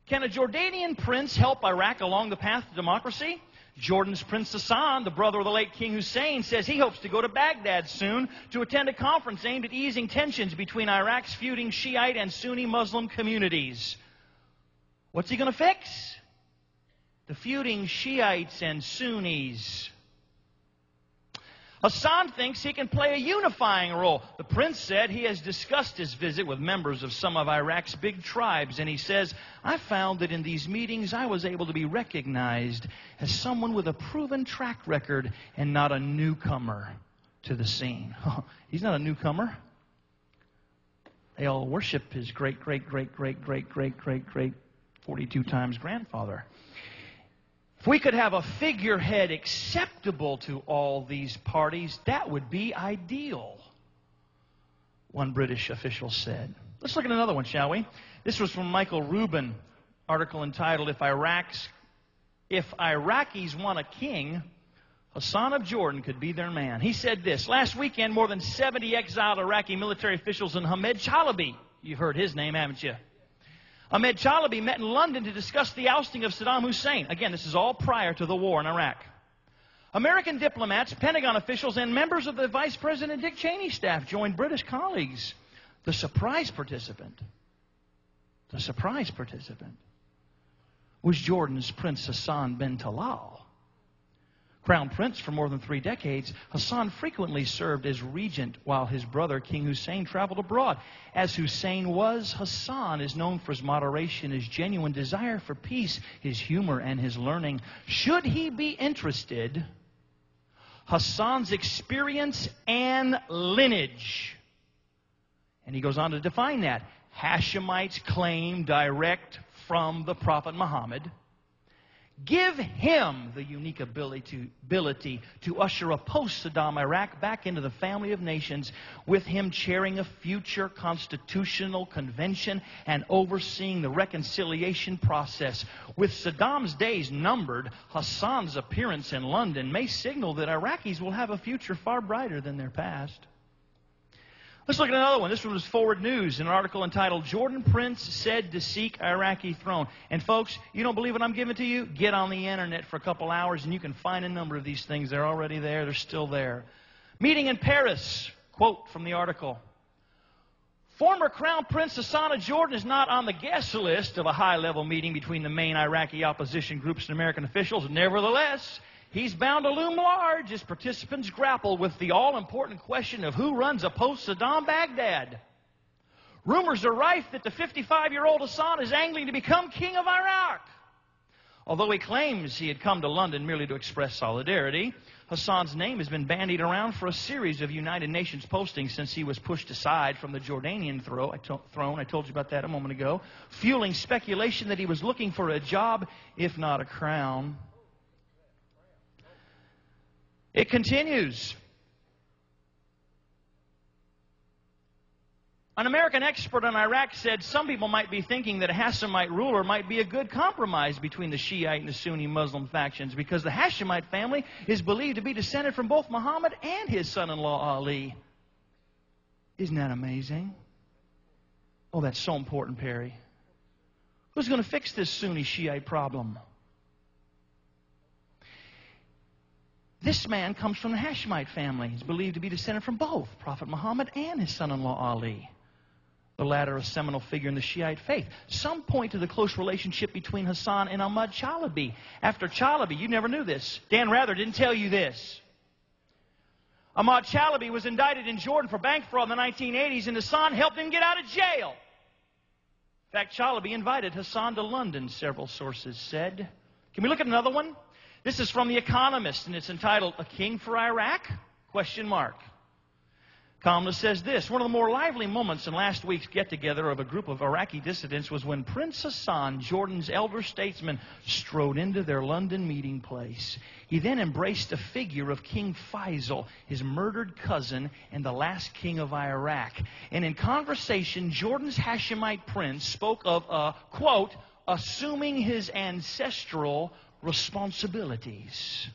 Can a Jordanian prince help Iraq along the path to democracy? Jordan's Prince Hassan, the brother of the late King Hussein, says he hopes to go to Baghdad soon to attend a conference aimed at easing tensions between Iraq's feuding Shiite and Sunni Muslim communities. What's he going to fix? The feuding Shiites and Sunnis. Hassan thinks he can play a unifying role. The prince said he has discussed his visit with members of some of Iraq's big tribes, and he says, I found that in these meetings I was able to be recognized as someone with a proven track record and not a newcomer to the scene. He's not a newcomer. They all worship his great 42 times grandfather. If we could have a figurehead acceptable to all these parties, that would be ideal, one British official said. Let's look at another one, shall we? This was from Michael Rubin, article entitled, If Iraqis Want a King, Hassan of Jordan could be their man. He said this, last weekend more than 70 exiled Iraqi military officials in Ahmed Chalabi, you've heard his name, haven't you? Ahmed Chalabi met in London to discuss the ousting of Saddam Hussein. Again, this is all prior to the war in Iraq. American diplomats, Pentagon officials, and members of the Vice President Dick Cheney staff joined British colleagues. The surprise participant was Jordan's Prince Hassan bin Talal. Crown Prince for more than 3 decades, Hassan frequently served as regent while his brother King Hussein traveled abroad. As Hussein was, Hassan is known for his moderation, his genuine desire for peace, his humor, and his learning. Should he be interested, Hassan's experience and lineage. And he goes on to define that. Hashemites claim direct from the Prophet Muhammad. Give him the unique ability to usher a post-Saddam Iraq back into the family of nations, with him chairing a future constitutional convention and overseeing the reconciliation process. With Saddam's days numbered, Hassan's appearance in London may signal that Iraqis will have a future far brighter than their past. Let's look at another one. This one was Forward News, an article entitled, Jordan Prince Said to Seek Iraqi Throne. And folks, you don't believe what I'm giving to you? Get on the internet for a couple hours and you can find a number of these things. They're already there. They're still there. Meeting in Paris. Quote from the article. Former Crown Prince Hassan of Jordan is not on the guest list of a high-level meeting between the main Iraqi opposition groups and American officials. Nevertheless, he's bound to loom large as participants grapple with the all-important question of who runs a post-Saddam Baghdad. Rumors are rife that the 55-year-old Hassan is angling to become king of Iraq. Although he claims he had come to London merely to express solidarity, Hassan's name has been bandied around for a series of United Nations postings since he was pushed aside from the Jordanian throne. I told you about that a moment ago, fueling speculation that he was looking for a job, if not a crown. It continues. An American expert on Iraq said some people might be thinking that a Hashemite ruler might be a good compromise between the Shiite and the Sunni Muslim factions, because the Hashemite family is believed to be descended from both Muhammad and his son-in-law Ali. Isn't that amazing? Oh, that's so important, Perry. Who's going to fix this Sunni-Shiite problem? This man comes from the Hashemite family. He's believed to be descended from both Prophet Muhammad and his son-in-law Ali. The latter a seminal figure in the Shiite faith. Some point to the close relationship between Hassan and Ahmad Chalabi. After Chalabi, you never knew this. Dan Rather didn't tell you this. Ahmad Chalabi was indicted in Jordan for bank fraud in the 1980s, and Hassan helped him get out of jail. In fact, Chalabi invited Hassan to London, several sources said. Can we look at another one? This is from The Economist, and it's entitled, A King for Iraq? Question mark. Columnist says this, one of the more lively moments in last week's get-together of a group of Iraqi dissidents was when Prince Hassan, Jordan's elder statesman, strode into their London meeting place. He then embraced a figure of King Faisal, his murdered cousin and the last king of Iraq. And in conversation, Jordan's Hashemite prince spoke of quote, assuming his ancestral responsibilities.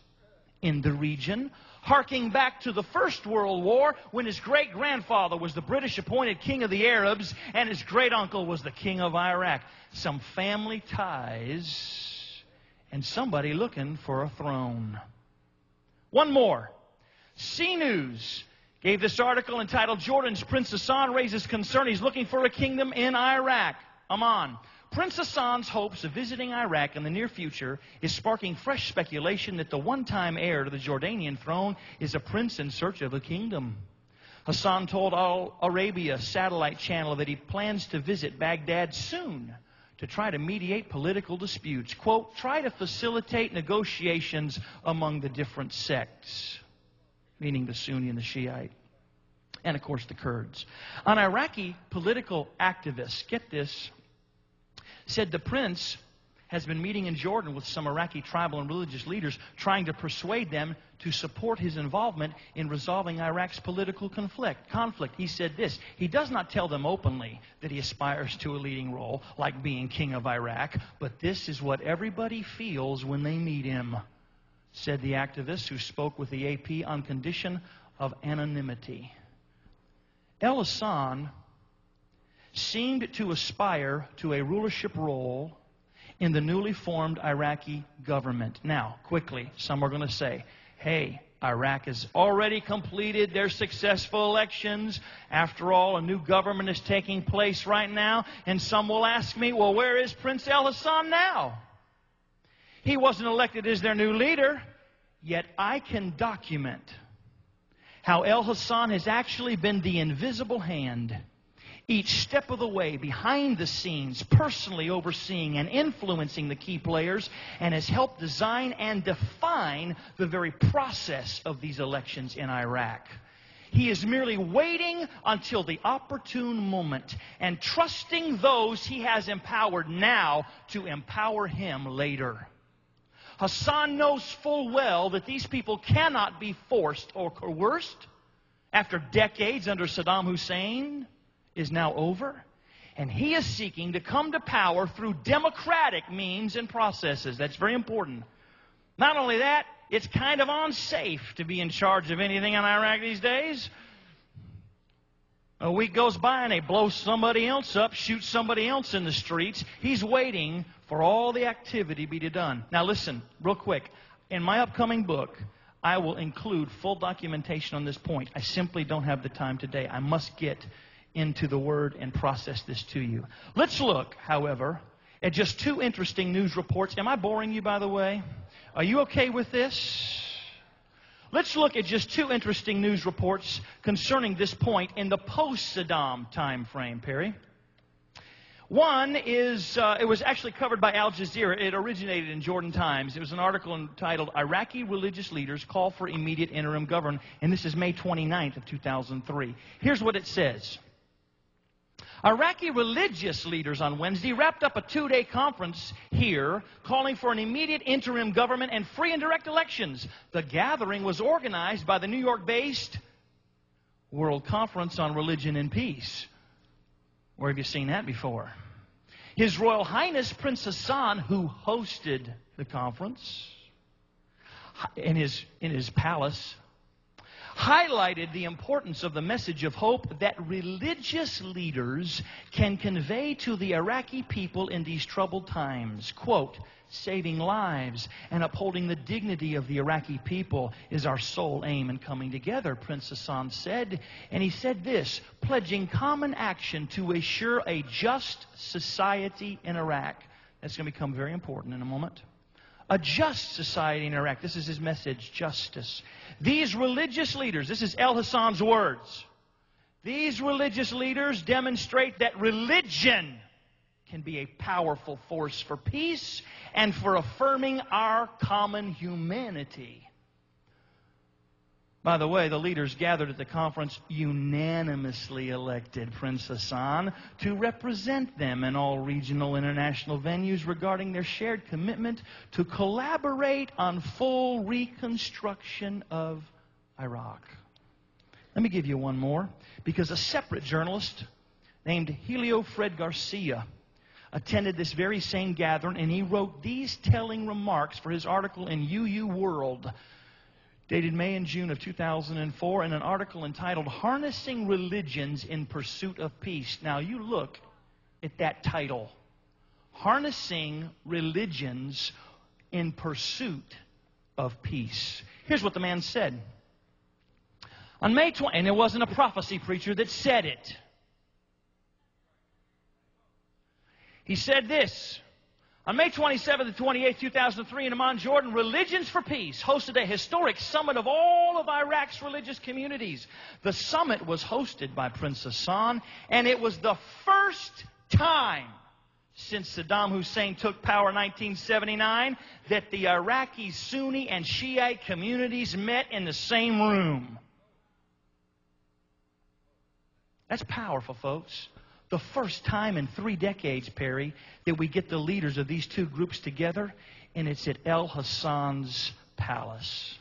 In the region, harking back to the First World War when his great-grandfather was the British-appointed king of the Arabs and his great-uncle was the king of Iraq. Some family ties and somebody looking for a throne. One more. CNews gave this article entitled, Jordan's Prince Hassan Raises Concern He's Looking for a Kingdom in Iraq. Amman. Prince Hassan's hopes of visiting Iraq in the near future is sparking fresh speculation that the one-time heir to the Jordanian throne is a prince in search of a kingdom. Hassan told Al Arabiya satellite channel that he plans to visit Baghdad soon to try to mediate political disputes. Quote, try to facilitate negotiations among the different sects, meaning the Sunni and the Shiite, and of course the Kurds. An Iraqi political activist, get this, said the prince has been meeting in Jordan with some Iraqi tribal and religious leaders, trying to persuade them to support his involvement in resolving Iraq's political conflict. He said this, he does not tell them openly that he aspires to a leading role, like being king of Iraq, but this is what everybody feels when they meet him, said the activist who spoke with the AP on condition of anonymity. El Hassan seemed to aspire to a rulership role in the newly formed Iraqi government. Now, quickly, some are going to say, hey, Iraq has already completed their successful elections. After all, a new government is taking place right now. And some will ask me, well, where is Prince El Hassan now? He wasn't elected as their new leader. Yet I can document how El Hassan has actually been the invisible hand, each step of the way, behind the scenes, personally overseeing and influencing the key players, and has helped design and define the very process of these elections in Iraq. He is merely waiting until the opportune moment and trusting those he has empowered now to empower him later. Hassan knows full well that these people cannot be forced or coerced. After decades under Saddam Hussein is now over, and he is seeking to come to power through democratic means and processes. That's very important. Not only that, it's kind of unsafe to be in charge of anything in Iraq these days. A week goes by and they blow somebody else up, shoot somebody else in the streets. He's waiting for all the activity to be done. Now listen, real quick. In my upcoming book, I will include full documentation on this point. I simply don't have the time today. I must get into the Word and process this to you. Let's look, however, at just two interesting news reports. Am I boring you, by the way? Are you okay with this? Let's look at just two interesting news reports concerning this point in the post-Saddam time frame, Perry. One is, it was actually covered by Al Jazeera. It originated in Jordan Times. It was an article entitled, Iraqi Religious Leaders Call for Immediate Interim Government, and this is May 29th of 2003. Here's what it says. Iraqi religious leaders on Wednesday wrapped up a two-day conference here calling for an immediate interim government and free and direct elections. The gathering was organized by the New York-based World Conference on Religion and Peace. Where have you seen that before? His Royal Highness Prince Hassan, who hosted the conference in his palace, highlighted the importance of the message of hope that religious leaders can convey to the Iraqi people in these troubled times. Quote, saving lives and upholding the dignity of the Iraqi people is our sole aim in coming together, Prince Hassan said. And he said this, pledging common action to assure a just society in Iraq. That's going to become very important in a moment. A just society in Iraq. This is his message, justice. These religious leaders, this is El Hassan's words. These religious leaders demonstrate that religion can be a powerful force for peace and for affirming our common humanity. By the way, the leaders gathered at the conference unanimously elected Prince Hassan to represent them in all regional and international venues regarding their shared commitment to collaborate on full reconstruction of Iraq. Let me give you one more, because a separate journalist named Helio Fred Garcia attended this very same gathering, and he wrote these telling remarks for his article in UU World. dated May and June of 2004, in an article entitled Harnessing Religions in Pursuit of Peace. Now you look at that title. Harnessing Religions in Pursuit of Peace. Here's what the man said. On May 20, and it wasn't a prophecy preacher that said it. He said this. On May 27th and 28th, 2003, in Amman, Jordan, Religions for Peace hosted a historic summit of all of Iraq's religious communities. The summit was hosted by Prince Hassan, and it was the first time since Saddam Hussein took power in 1979 that the Iraqi Sunni and Shiite communities met in the same room. That's powerful, folks. The first time in 3 decades, Perry, that we get the leaders of these two groups together, and it's at El Hassan's palace.